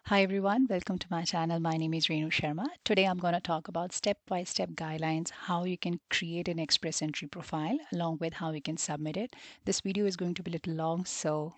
Hi everyone, welcome to my channel. My name is Renu Sharma. Today I'm going to talk about step-by-step guidelines, how you can create an Express Entry profile along with how you can submit it. This video is going to be a little long, so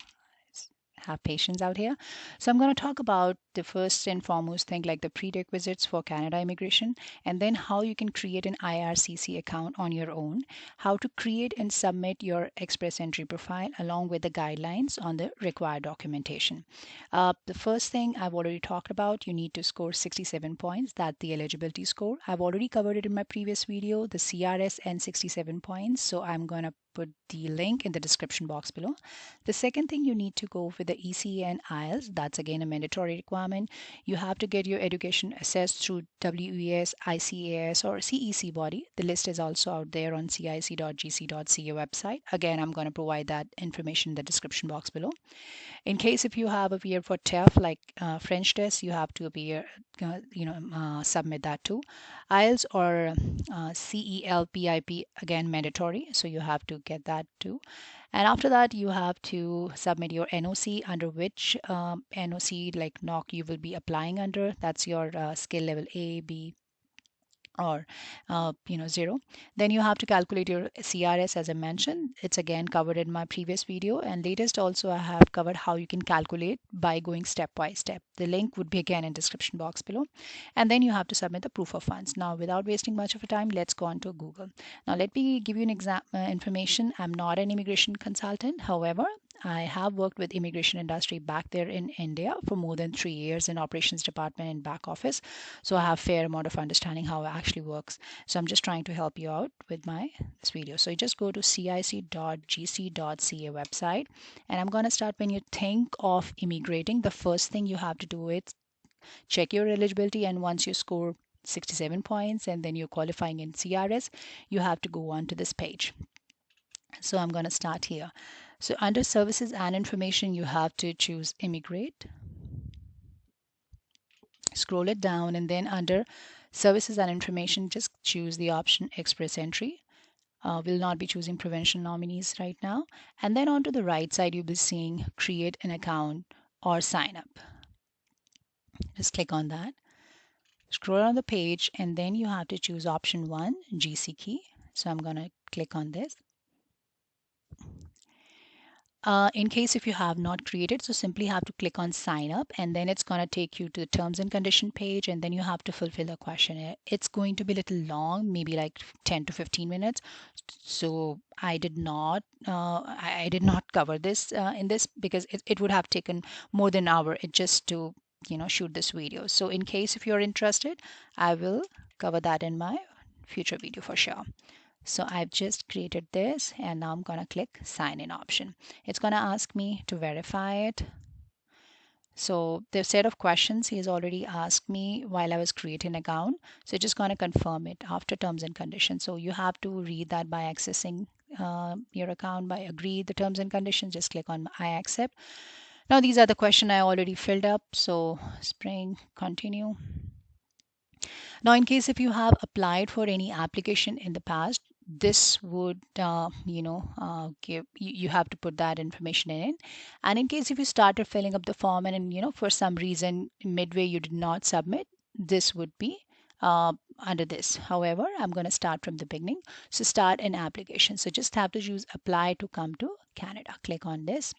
have patience out here. So I'm going to talk about the first and foremost thing like the prerequisites for Canada immigration, and then how you can create an IRCC account on your own, how to create and submit your Express Entry profile along with the guidelines on the required documentation. The first thing I've already talked about, you need to score 67 points. That's the eligibility score. I've already covered it in my previous video, the CRS and 67 points. So I'm going to put the link in the description box below. The second thing, you need to go with the ECE and IELTS. That's again a mandatory requirement. You have to get your education assessed through WES, ICAS, or CEC body. The list is also out there on cic.gc.ca website. Again, I'm going to provide that information in the description box below. In case if you have appeared for TEF like French test, you have to appear, submit that too. IELTS or CELPIP, again mandatory, so you have to get that too. And after that, you have to submit your NOC, under which NOC like NOC you will be applying under. That's your skill level A, B, or 0. Then you have to calculate your CRS. As I mentioned, it's again covered in my previous video, and latest also I have covered how you can calculate by going step by step. The link would be again in description box below. And then you have to submit the proof of funds. Now without wasting much of a time, let's go on to Google. Now let me give you an information. I'm not an immigration consultant. However, I have worked with immigration industry back there in India for more than 3 years in operations department and back office. So I have fair amount of understanding how it actually works. So I'm just trying to help you out with this video. So you just go to cic.gc.ca website, and I'm going to start. When you think of immigrating, the first thing you have to do is check your eligibility, and once you score 67 points and then you're qualifying in CRS, you have to go on to this page. So I'm going to start here. So under services and information, you have to choose immigrate. Scroll it down, and then under services and information, just choose the option Express Entry. We'll not be choosing provincial nominees right now. And then onto the right side, you'll be seeing create an account or sign up. Just click on that. Scroll on the page, and then you have to choose option 1, GC key. So I'm going to click on this. In case if you have not created, so simply have to click on sign up, and then it's going to take you to the terms and condition page, and then you have to fulfill the questionnaire. It's going to be a little long, maybe like 10 to 15 minutes. So I did not cover this in this, because it would have taken more than an hour just to shoot this video. So in case if you're interested, I will cover that in my future video for sure. So I've just created this, and now I'm going to click sign in option. It's going to ask me to verify it. So the set of questions he has already asked me while I was creating an account. So just going to confirm it after terms and conditions. So you have to read that by accessing your account, by agree the terms and conditions. Just click on I accept. Now these are the questions I already filled up. So spring, continue. Now, in case if you have applied for any application in the past, this would, give you have to put that information in. And in case if you started filling up the form and for some reason midway you did not submit, this would be under this. However, I'm going to start from the beginning. So start an application. So just have to choose apply to come to Canada. Click on this.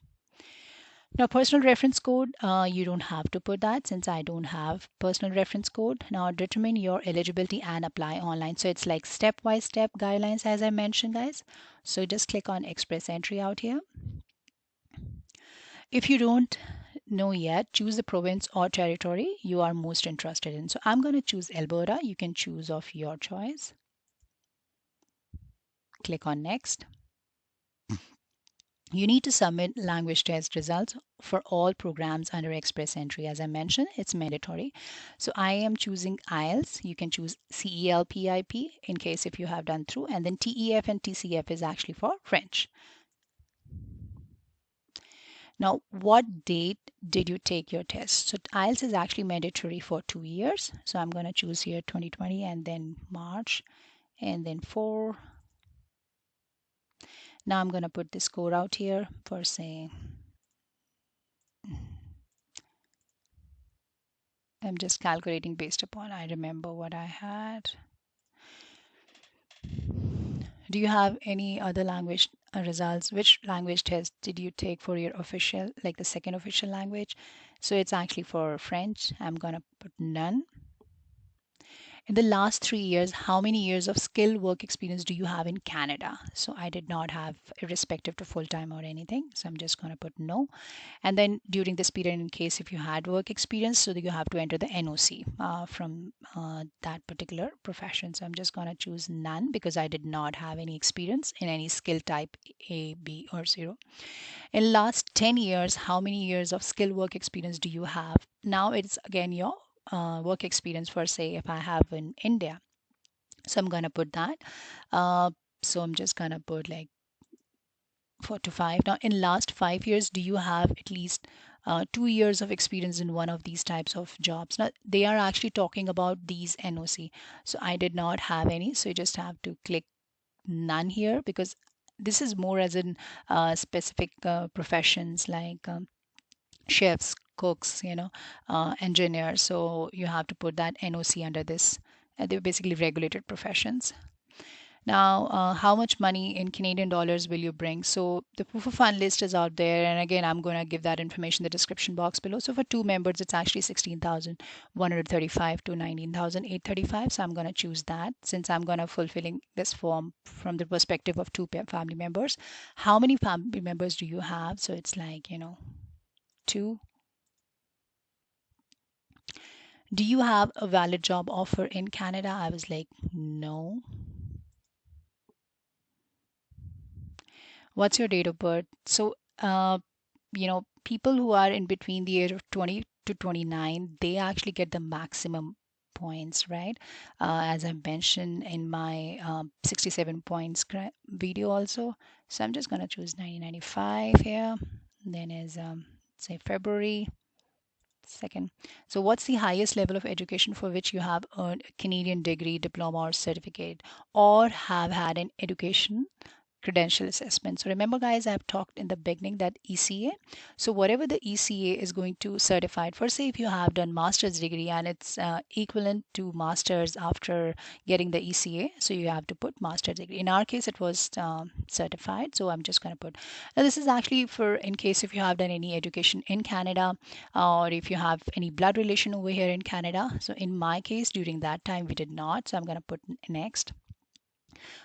Now, personal reference code, you don't have to put that since I don't have personal reference code. Now, determine your eligibility and apply online. So it's like step-by-step guidelines, as I mentioned, guys. So just click on Express Entry out here. If you don't know yet, choose the province or territory you are most interested in. So I'm going to choose Alberta. You can choose of your choice. Click on Next. You need to submit language test results for all programs under Express Entry. As I mentioned, it's mandatory. So I am choosing IELTS. You can choose CELPIP in case if you have done through, and then TEF and TCF is actually for French. Now, what date did you take your test? So IELTS is actually mandatory for 2 years. So I'm going to choose here 2020, and then March, and then 4. Now I'm going to put the score out here for say I'm just calculating based upon I remember what I had. Do you have any other language results? Which language test did you take for your official, like the second official language? So it's actually for French. I'm gonna put none. In the last 3 years, how many years of skilled work experience do you have in Canada? So I did not have, irrespective to full time or anything. So I'm just going to put no. And then during this period, in case if you had work experience, so that you have to enter the NOC from that particular profession. So I'm just going to choose none because I did not have any experience in any skill type A, B, or zero. In last 10 years, how many years of skill work experience do you have? Now it's again your work experience for say if I have in India. So I'm going to put that. Uh, so I'm just going to put like 4 to 5. Now in last 5 years, do you have at least 2 years of experience in one of these types of jobs? Now they are actually talking about these NOC. So I did not have any. So you just have to click none here because this is more as in specific professions like chefs, cooks, engineers. So you have to put that NOC under this. They're basically regulated professions. Now, how much money in Canadian dollars will you bring? So the proof of fund list is out there, and again, I'm going to give that information in the description box below. So for two members, it's actually 16,135 to 19,835. So I'm going to choose that since I'm going to fulfilling this form from the perspective of two family members. How many family members do you have? So it's like two. Do you have a valid job offer in Canada? I was like, no. What's your date of birth? So, people who are in between the age of 20 to 29, they actually get the maximum points, right? As I mentioned in my 67 points video also. So I'm just going to choose 1995 here. Then is, say, February 2nd. So what's the highest level of education for which you have earned a Canadian degree, diploma, or certificate, or have had an education credential assessment? So remember guys, I've talked in the beginning that ECA. So whatever the ECA is going to certify it for, say if you have done master's degree and it's equivalent to master's after getting the ECA, so you have to put master's degree. In our case, it was certified. So I'm just going to put, now this is actually for in case if you have done any education in Canada or if you have any blood relation over here in Canada. So in my case, during that time, we did not. So I'm going to put next.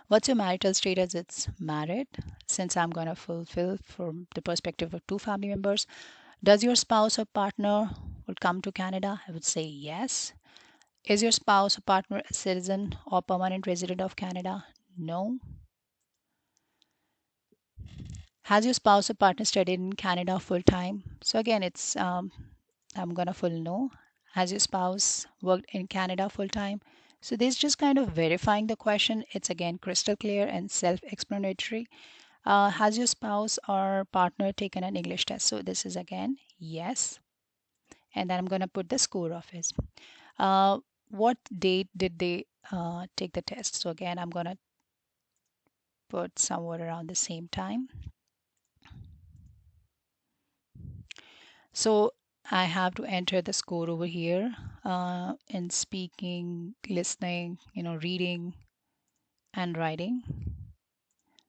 What's your marital status? It's married, since I'm going to fulfill from the perspective of two family members. Does your spouse or partner will come to Canada? I would say yes. Is your spouse or partner a citizen or permanent resident of Canada? No. Has your spouse or partner studied in Canada full time? So again, it's I'm gonna full no. Has your spouse worked in Canada full time? So this just kind of verifying the question. It's again crystal clear and self-explanatory. Has your spouse or partner taken an English test? So this is again yes. And then I'm going to put the score of it. Uh, what date did they take the test? So again, I'm going to put somewhere around the same time. So I have to enter the score over here in speaking, listening, reading and writing.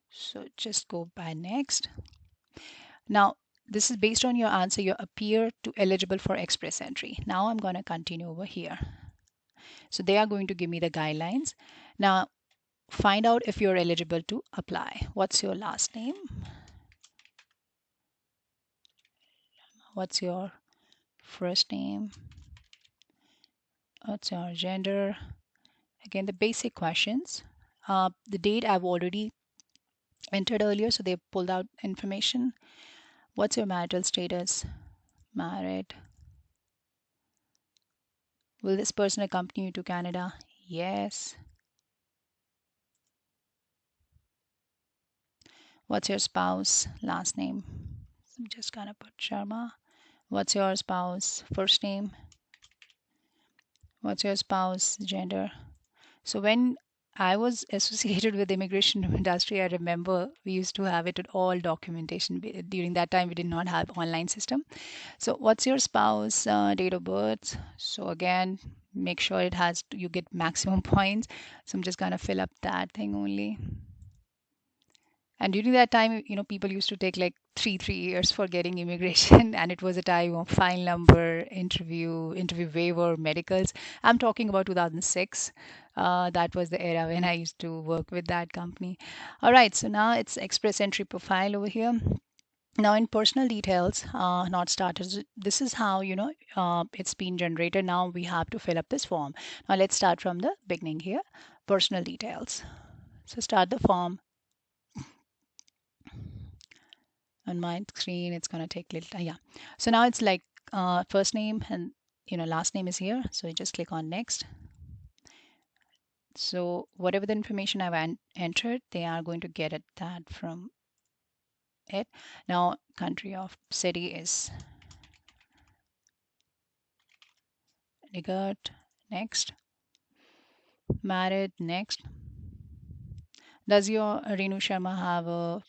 So just go by next. Now, this is based on your answer. You appear to eligible for express entry. Now I'm going to continue over here. So they are going to give me the guidelines. Now, find out if you're eligible to apply. What's your last name? What's your first name? What's your gender? Again, the basic questions. The date I've already entered earlier, so they pulled out information. What's your marital status? Married. Will this person accompany you to Canada? Yes. What's your spouse last name? So I'm just gonna put Sharma. What's your spouse first name? What's your spouse gender? So when I was associated with immigration industry. I remember we used to have it at all documentation. During that time, we did not have online system. So what's your spouse date of birth? So again, make sure it has you get maximum points. So I'm just gonna fill up that thing only. And during that time, people used to take like three years for getting immigration, and it was a time of file number, interview waiver, medicals. I'm talking about 2006. That was the era when I used to work with that company. All right, so now it's express entry profile over here. Now in personal details, not starters, this is how it's been generated. Now we have to fill up this form. Now let's start from the beginning here. Personal details. So start the form. On my screen it's going to take little yeah. So now it's like first name and last name is here, so you just click on next. So whatever the information I've entered, they are going to get it that from it. Now country of city is Nigat. Next. Married. Next. Does your Renu Sharma have a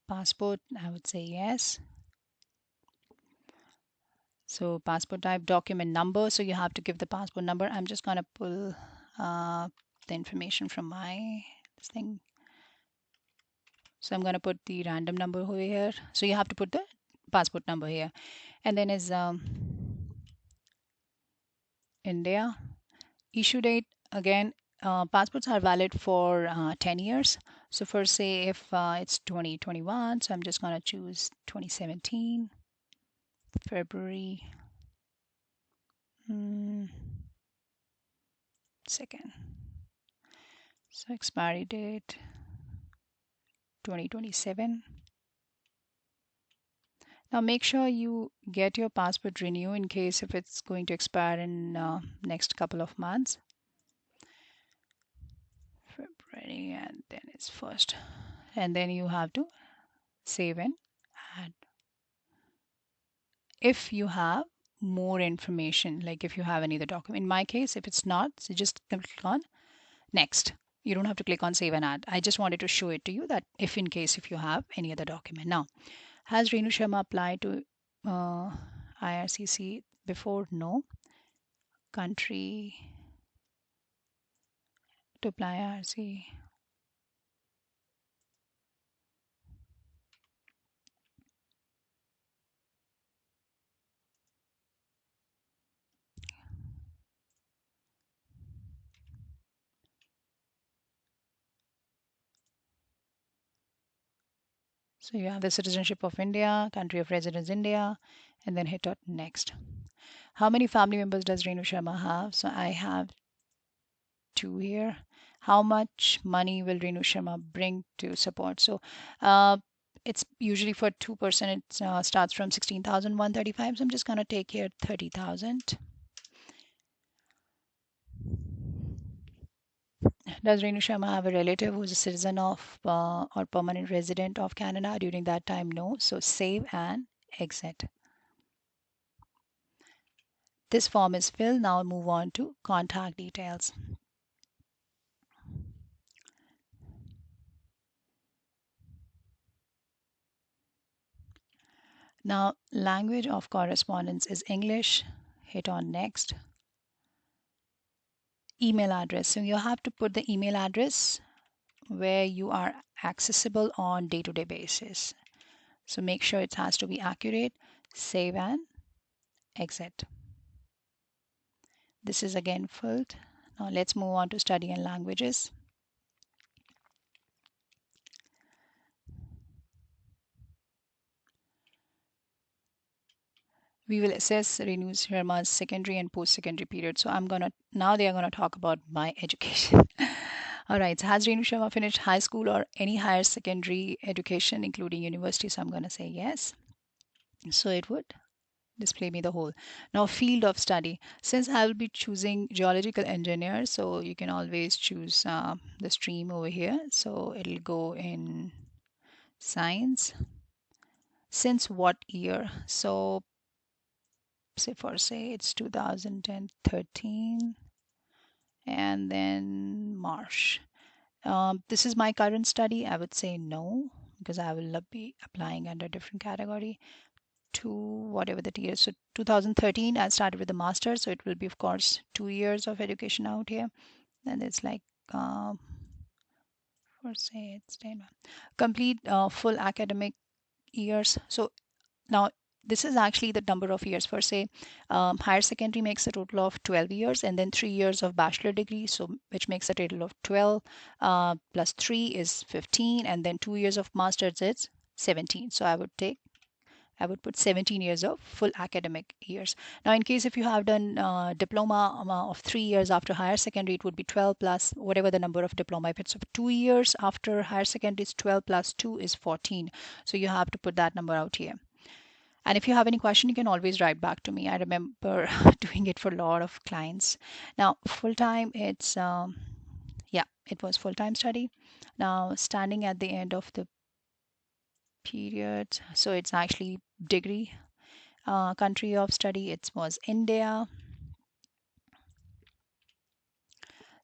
passport? I would say yes. So passport type, document number. So you have to give the passport number. I'm just going to pull the information from my this thing. So I'm going to put the random number over here. So you have to put the passport number here. And then is India. Issue date, again, passports are valid for 10 years. So for say if it's 2021, so I'm just going to choose 2017, February 2nd. So expiry date 2027. Now make sure you get your passport renew in case if it's going to expire in next couple of months. February, and then it's first. And then you have to save and add. If you have more information, like if you have any other document. In my case, if it's not, so just click on next. You don't have to click on save and add. I just wanted to show it to you that if in case if you have any other document. Now, has Renu Sharma applied to IRCC before? No. Country to apply IRC. So you have the citizenship of India, country of residence India, and then hit next. How many family members does Renu Sharma have? So I have 2 here. How much money will Renu Sharma bring to support? So it's usually for 2%, it starts from 16,135. So I'm just going to take here 30,000. Does Renu Sharma have a relative who's a citizen of or permanent resident of Canada? During that time, no. So save and exit. This form is filled. Now move on to contact details. Now, language of correspondence is English. Hit on next. Email address. So you have to put the email address where you are accessible on day-to-day basis. So make sure it has to be accurate. Save and exit. This is again filled. Now let's move on to study and languages. We will assess Renu Sharma's secondary and post-secondary period. So now they are gonna talk about my education. All right, so has Renu Sharma finished high school or any higher secondary education, including university? So I'm gonna say yes. So it would display me the whole. Now field of study. Since I will be choosing geological engineer, so you can always choose the stream over here. So it'll go in science. Since what year? So say it's 2013 and then March. This is my current study. I would say no, because I will be applying under different category to whatever the year. So 2013, I started with the master, so it will be, of course, 2 years of education out here. And it's like, for say, it's 10, complete full academic years. So now, this is actually the number of years. For say, higher secondary makes a total of 12 years, and then 3 years of bachelor degree, so which makes a total of 12. Plus 3 is 15, and then 2 years of master's is 17. So I would put 17 years of full academic years. Now, in case if you have done diploma of 3 years after higher secondary, it would be 12 plus whatever the number of diploma. If it's of 2 years after higher secondary, it's 12 plus 2 is 14. So you have to put that number out here. And if you have any question, you can always write back to me. I remember doing it for a lot of clients. Now, full time, yeah, it was full time study. Now, standing at the end of the period, so it's actually degree. Country of study, it was India.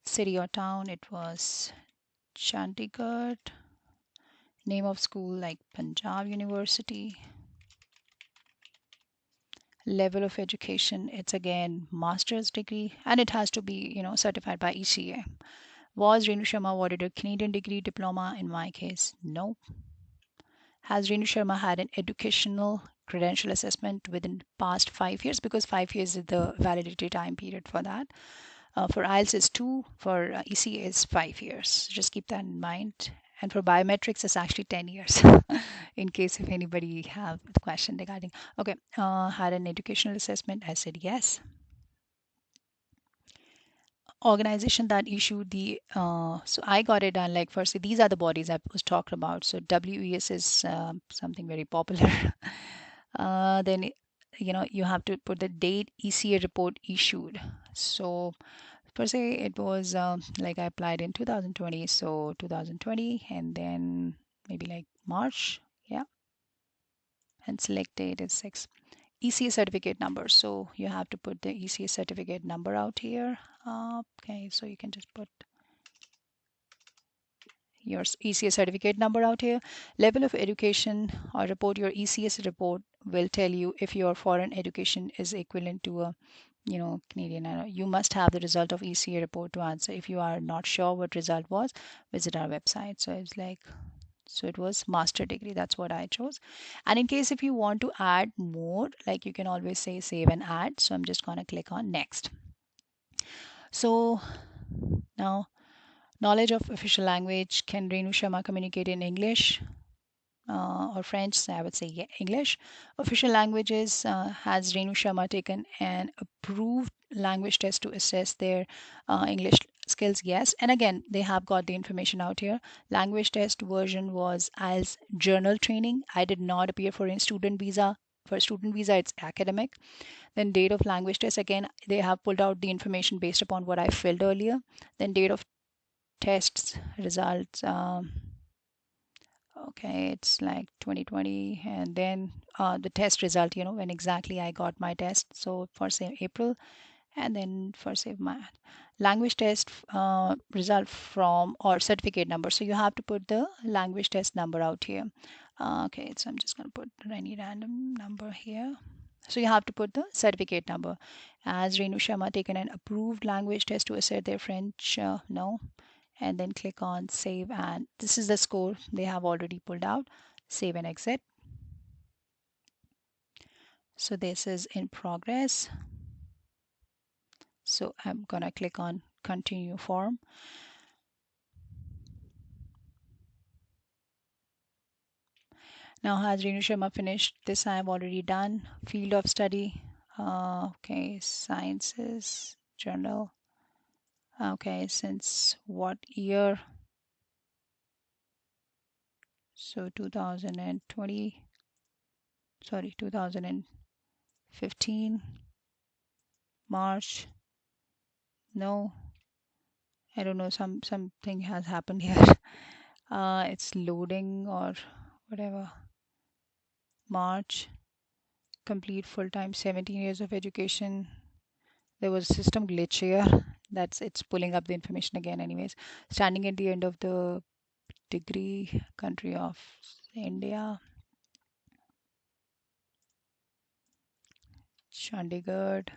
City or town, it was Chandigarh. Name of school, like Punjab University. Level of education, it's again master's degree, and it has to be certified by ECA. Was Renu Sharma awarded a Canadian degree diploma? In my case, no. Has Renu Sharma had an educational credential assessment within the past 5 years? Because 5 years is the validity time period for that. For IELTS is 2, for ECA is 5 years. Just keep that in mind. And for biometrics, it's actually 10 years. In case if anybody have a question regarding. Okay, had an educational assessment? I said yes. Organization that issued the so I got it done, like firstly these are the bodies I was talking about. So WES is something very popular. Then you have to put the date ECA report issued. So per se it was like I applied in 2020, so 2020, and then maybe like March, yeah, and select date is 6. ECA certificate number, so you have to put the ECA certificate number out here. Okay, so you can just put your ECA certificate number out here. Level of education, or report your ECS report will tell you if your foreign education is equivalent to a Canadian. You must have the result of ECA report to answer. If you are not sure what result was, visit our website. So it's like, so it was master degree. That's what I chose. And in case if you want to add more, like you can always say save and add. So I'm just going to click on next. So now, knowledge of official language. Can Renu Sharma communicate in English or French? So I would say yeah, English. Official languages. Has Renu Sharma taken an approved language test to assess their English skills? Yes. And again, they have got the information out here. Language test version was IELTS journal training. I did not appear for a student visa. For student visa, it's academic. Then date of language test, again, they have pulled out the information based upon what I filled earlier. Then date of tests results. Okay, it's like 2020, and then the test result, when exactly I got my test. So for say April, and then for say my language test result from or certificate number. So you have to put the language test number out here. Okay, so I'm just going to put any random number here. So you have to put the certificate number. Has Renu Sharma taken an approved language test to assess their French? No. And then click on save, and this is the score they have already pulled out. Save and exit. So this is in progress. So I'm gonna click on continue form. Now has Renu Sharma finished? This I have already done. Field of study. Okay, sciences journal. Okay, since what year? So 2020, sorry, 2015, March. No, I don't know, something has happened here. It's loading or whatever. March, complete full-time, 17 years of education. There was a system glitch here. It's pulling up the information again anyways. Standing at the end of the degree, country of India, Chandigarh,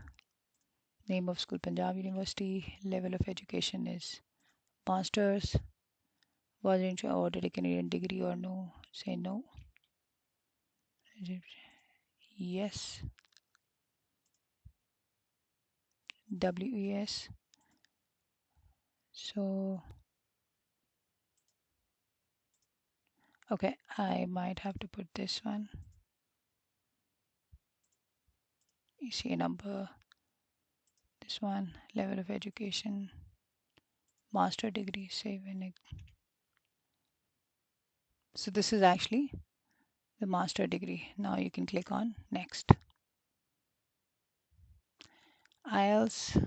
name of school Punjab University, level of education is masters, was it awarded a Canadian degree or no? Say no. Yes. WES. So okay, I might have to put this one. ECA number, this one, level of education, master degree, save and so this is actually the master degree. Now you can click on next. IELTS,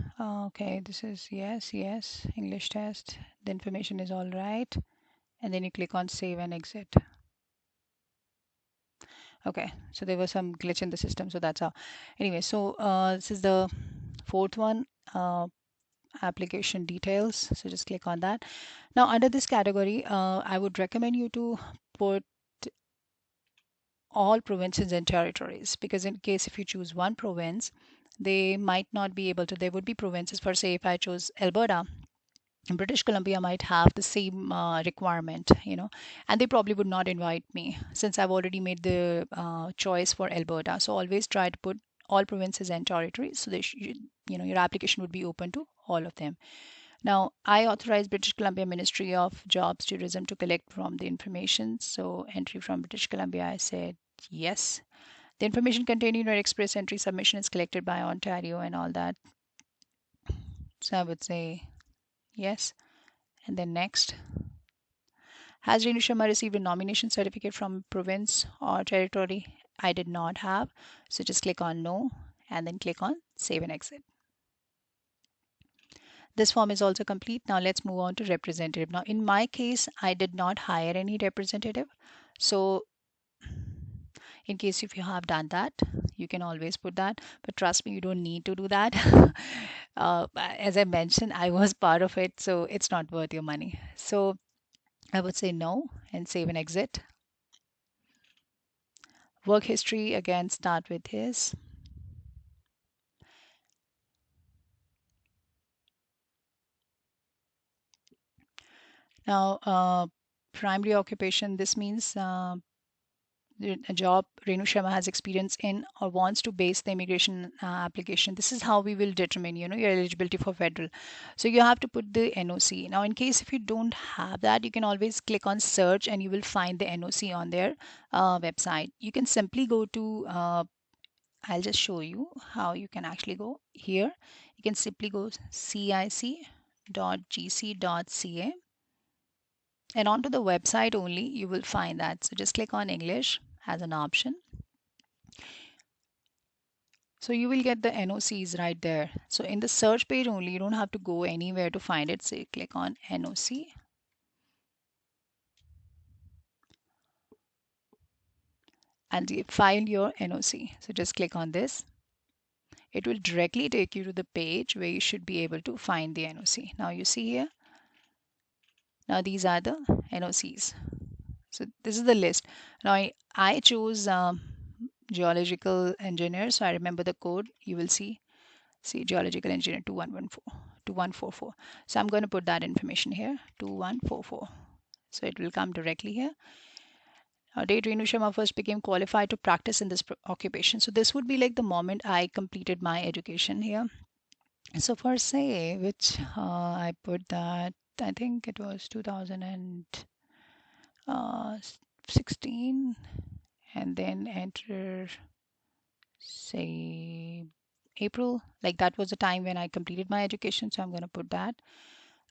okay, this is yes, yes, English test, the information is all right, and then you click on save and exit. Okay, so there was some glitch in the system, so that's how. Anyway, so this is the fourth one, application details. So just click on that. Now under this category, I would recommend you to put all provinces and territories, because in case if you choose one province, they might not be able to. There would be provinces, for say if I chose Alberta, British Columbia might have the same requirement, and they probably would not invite me since I've already made the choice for Alberta. So always try to put all provinces and territories so that your application would be open to all of them. Now, I authorize British Columbia Ministry of Jobs Tourism to collect from the information. So entry from British Columbia, I said yes. The information contained in your express entry submission is collected by Ontario and all that. So I would say yes. And then next. Has Renu Sharma received a nomination certificate from province or territory? I did not have. So just click on no and then click on save and exit. This form is also complete. Now let's move on to representative. Now in my case, I did not hire any representative. So in case if you have done that, you can always put that. But trust me, you don't need to do that. As I mentioned, I was part of it, so it's not worth your money. So I would say no and save and exit. Work history, again, start with his. Now, primary occupation, this means a job Renu Sharma has experience in or wants to base the immigration application. This is how we will determine, your eligibility for federal. So you have to put the NOC. Now, in case if you don't have that, you can always click on search and you will find the NOC on their website. You can simply go to, I'll just show you how you can actually go here. You can simply go cic.gc.ca. And onto the website only, you will find that. So just click on English as an option. So you will get the NOCs right there. So in the search page only, you don't have to go anywhere to find it. So you click on NOC. And you find your NOC. So just click on this. It will directly take you to the page where you should be able to find the NOC. Now you see here. Now these are the NOCs. So this is the list. Now I chose geological engineer. So I remember the code. You will see geological engineer 2144. So I'm going to put that information here, 2144. So it will come directly here. Date Renu Sharma first became qualified to practice in this occupation. So this would be like the moment I completed my education here. So for say, which I put that, I think it was 2016, and then enter, say, April. Like that was the time when I completed my education. So I'm going to put that.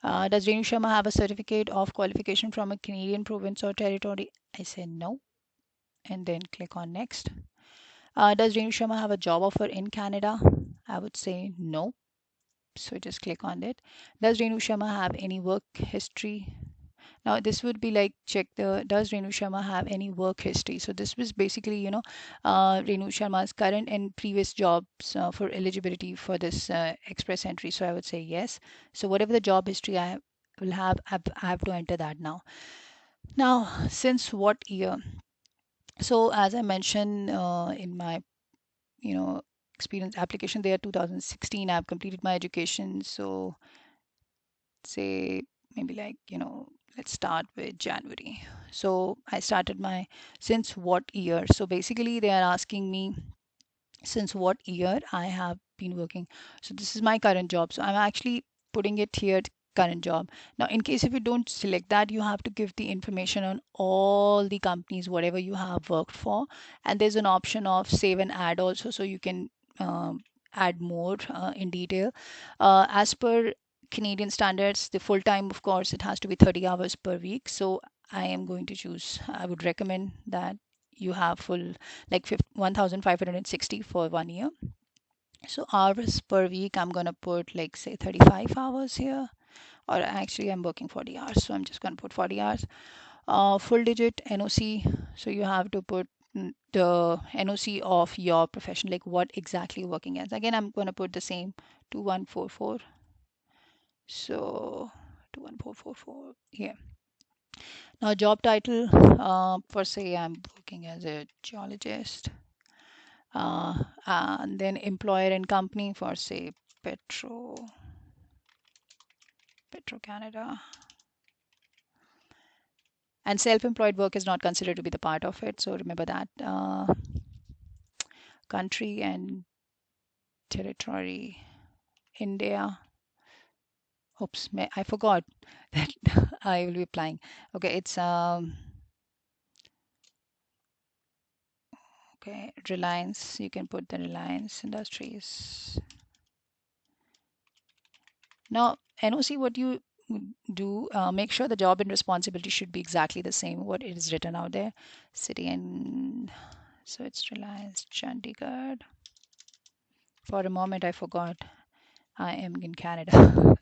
Does Renu Sharma have a certificate of qualification from a Canadian province or territory? I say no. And then click on next. Does Renu Sharma have a job offer in Canada? I would say no. So just click on it. Does Renu Sharma have any work history? Now this would be like check the does Renu Sharma have any work history? So this was basically, Renu Sharma's current and previous jobs for eligibility for this express entry. So I would say yes. So whatever the job history will have, I have to enter that now. Now, since what year? So as I mentioned in my, you know, experience application there, 2016, I've completed my education. So say maybe like, let's start with January. So I started my since what year? So basically they are asking me since what year I have been working. So this is my current job. So I'm actually putting it here, current job. Now, in case if you don't select that, you have to give the information on all the companies, whatever you have worked for. And there's an option of save and add also, so you can add more in detail. As per Canadian standards, the full time, of course, it has to be 30 hours per week. So I am going to choose, I would recommend that you have full like 1560 for 1 year. So hours per week, I'm going to put like say 35 hours here, or actually I'm working 40 hours. So I'm just going to put 40 hours. Full digit NOC. So you have to put the NOC of your profession, like what exactly you're working as. Again, I'm going to put the same 2144. So 21444 here. Now job title, for say I'm working as a geologist. And then employer and company for say Petro Canada. And self-employed work is not considered to be the part of it. So remember that. Country and territory, India. Oops, I forgot that I will be applying. Okay, it's okay, Reliance. You can put the Reliance Industries. Now, NOC, what you do, make sure the job and responsibility should be exactly the same, what is written out there. City and so it's Reliance Chandigarh. For a moment, I forgot I am in Canada.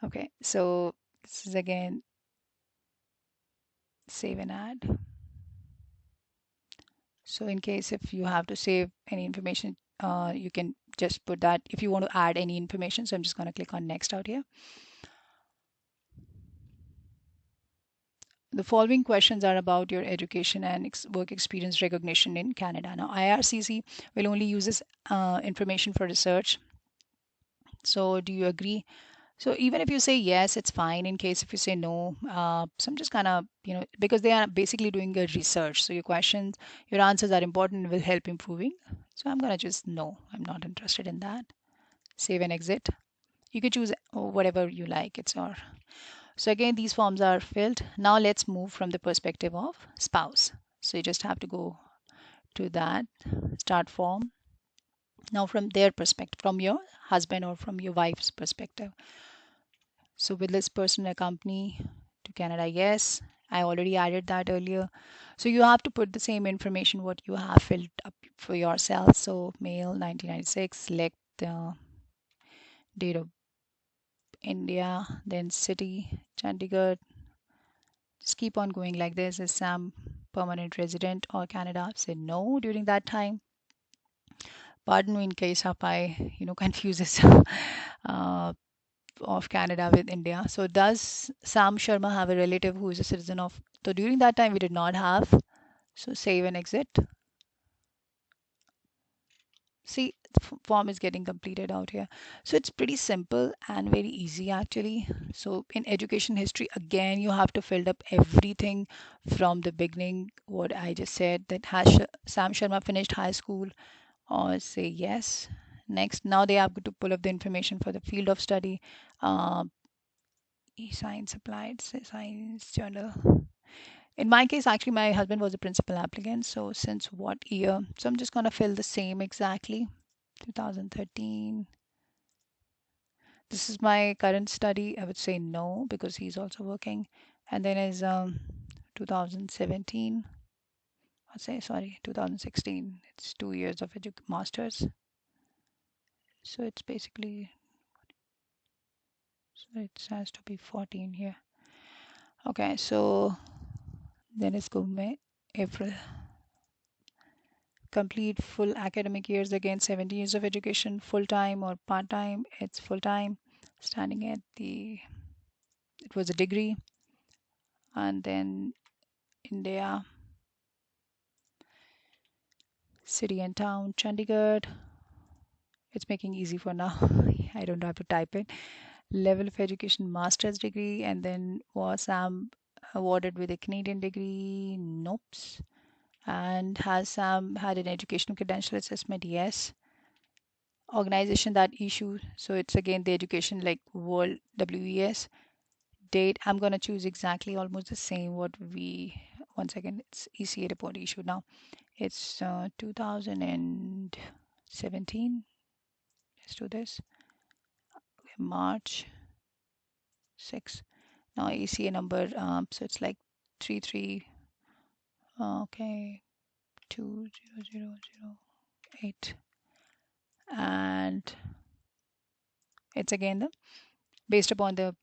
Okay, so this is again save and add. So in case if you have to save any information, you can just put that if you want to add any information. So I'm just going to click on next out here. The following questions are about your education and work experience recognition in Canada. Now, IRCC will only use this information for research. So, do you agree? So, even if you say yes, it's fine. In case if you say no, so I'm just kind of, because they are basically doing a research. So, your questions, your answers are important and will help improving. So, I'm going to just no, I'm not interested in that. Save and exit. You can choose whatever you like. It's your so again, these forms are filled. Now let's move from the perspective of spouse. So you just have to go to that start form. Now from their perspective, from your husband or from your wife's perspective. So will this person accompany to Canada? Yes, I already added that earlier. So you have to put the same information what you have filled up for yourself. So male 1996, select the date of India, then city, Chandigarh. Just keep on going like this. Is Sam permanent resident or Canada? Say no during that time. Pardon me in case if I, confuses of Canada with India. So does Sam Sharma have a relative who is a citizen of? So during that time we did not have. So save and exit. See, the form is getting completed out here. So it's pretty simple and very easy actually. So in education history, again, you have to fill up everything from the beginning. What I just said that has Sam Sharma finished high school or say yes. Next, now they have to pull up the information for the field of study. Uh, science applied, science journal. In my case, actually, my husband was a principal applicant. So since what year? So I'm just going to fill the same exactly. 2013. This is my current study. I would say no because he's also working. And then is 2017. I'd say sorry, 2016. It's 2 years of masters. So it's basically so it has to be 14 here. Okay, so then it's go May, April. Complete full academic years, again 70 years of education, full time or part time. It's full time. Standing at the, it was a degree. And then India, city and town, Chandigarh. It's making easy for now. I don't have to type it. Level of education, master's degree. And then was Sam awarded with a Canadian degree? Nope. And has Sam had an educational credential assessment? Yes. Organization that issue, so it's again the education like World WES. Date, I'm going to choose exactly almost the same what we, one second, it's ECA report issue now. It's 2017. Let's do this. March 6. Now ECA number, so it's like 33, okay, 20008. And it's again the, based upon the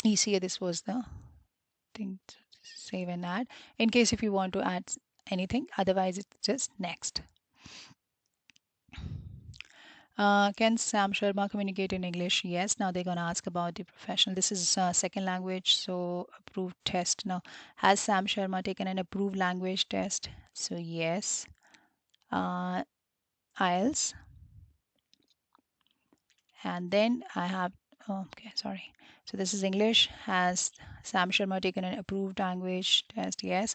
ECA, this was the thing to save and add in case if you want to add anything, otherwise it's just next. Can Sam Sharma communicate in English? Yes. Now they're going to ask about the professional. This is second language, so approved test. Now, has Sam Sharma taken an approved language test? So yes. IELTS. And then I have, oh, okay, sorry. So this is English. Has Sam Sharma taken an approved language test? Yes.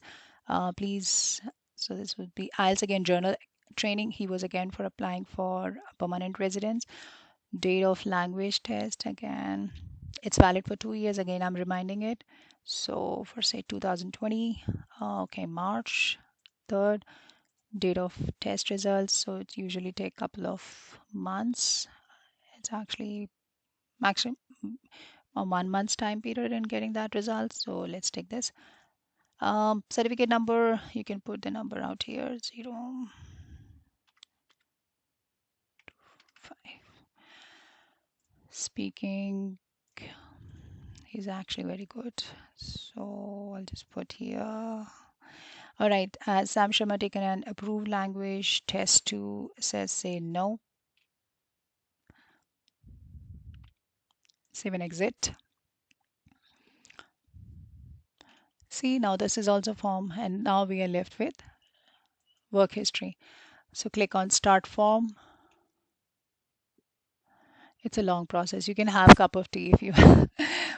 Please, so this would be IELTS again, journal training. He was again for applying for permanent residence. Date of language test again. It's valid for 2 years. Again, I'm reminding it. So for say 2020, okay, March 3rd, date of test results. So it usually take a couple of months. It's actually maximum a 1 month's time period in getting that result. So let's take this. Certificate number, you can put the number out here, 0, 5. Speaking, he's actually very good. So I'll just put here. All right, has Sam Sharma taken an approved language test to says say no. Save and exit. See, now this is also form, and now we are left with work history. So click on start form. It's a long process. You can have a cup of tea if you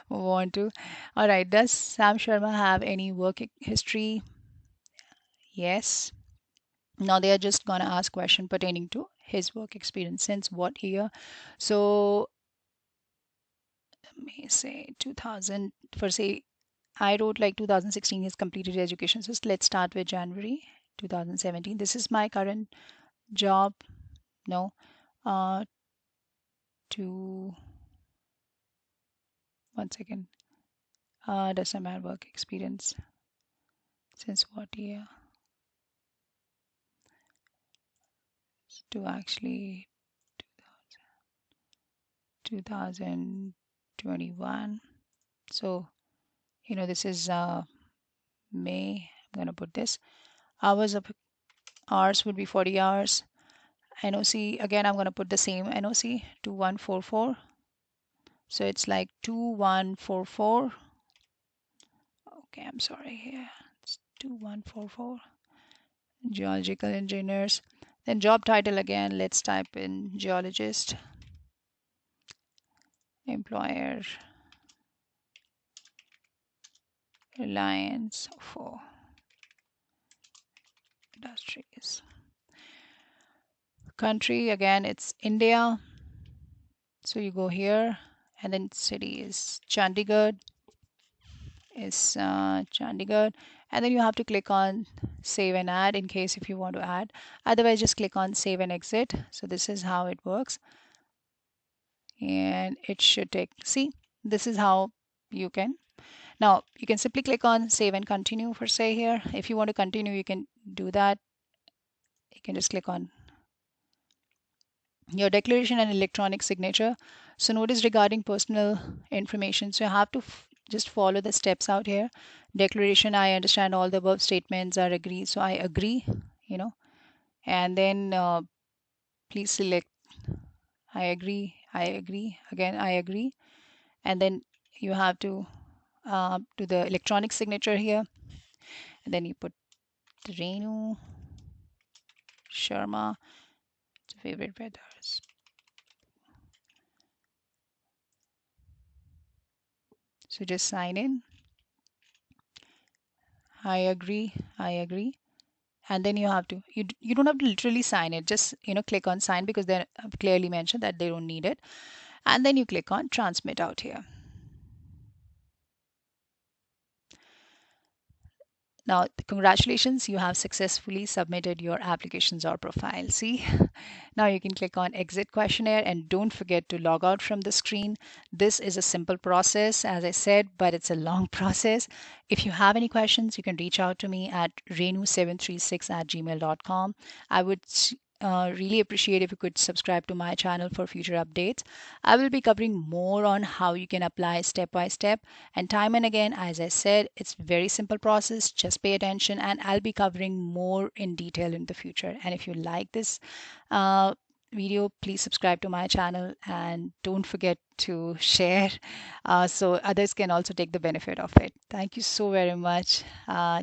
want to. All right, does Sam Sharma have any work history? Yes. Now they are just going to ask question pertaining to his work experience since what year. So let me say 2000, for say I wrote like 2016 he's completed education. So let's start with January 2017. This is my current job. No. To one second. Does Sam have work experience? Since what year? To actually 2021. So, this is May. I'm going to put this. Hours would be 40 hours. NOC, again, I'm going to put the same NOC, 2144. So it's like 2144. Okay, I'm sorry here. It's 2144. Geological engineers. Then job title again, let's type in geologist. Employer. Reliance for industries. Country, again, it's India. So you go here, and then city is Chandigarh. And then you have to click on save and add in case if you want to add. Otherwise, just click on save and exit. So this is how it works. And it should take, see, this is how you can. Now, you can simply click on save and continue for say here. If you want to continue, you can do that. You can just click on your declaration and electronic signature. So notice regarding personal information. So you have to just follow the steps out here. Declaration, I understand all the above statements are agreed, so I agree, and then please select I agree, I agree, again I agree, and then you have to do the electronic signature here, and then you put Renu Sharma, favorite weathers. So just sign in. I agree, I agree. And then you have to, you don't have to literally sign it. Just, click on sign because they're clearly mentioned that they don't need it. And then you click on transmit out here. Now, congratulations, you have successfully submitted your applications or profile. See, now you can click on exit questionnaire and don't forget to log out from the screen. This is a simple process, as I said, but it's a long process. If you have any questions, you can reach out to me at renu736@gmail.com. I would really appreciate if you could subscribe to my channel for future updates. I will be covering more on how you can apply step by step, and time and again, as I said, it's very simple process. Just pay attention, and I'll be covering more in detail in the future. And if you like this uh, video, please subscribe to my channel and don't forget to share so others can also take the benefit of it. Thank you so very much.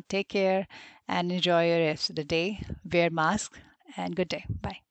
Take care and enjoy your rest of the day. Wear mask and good day. Bye.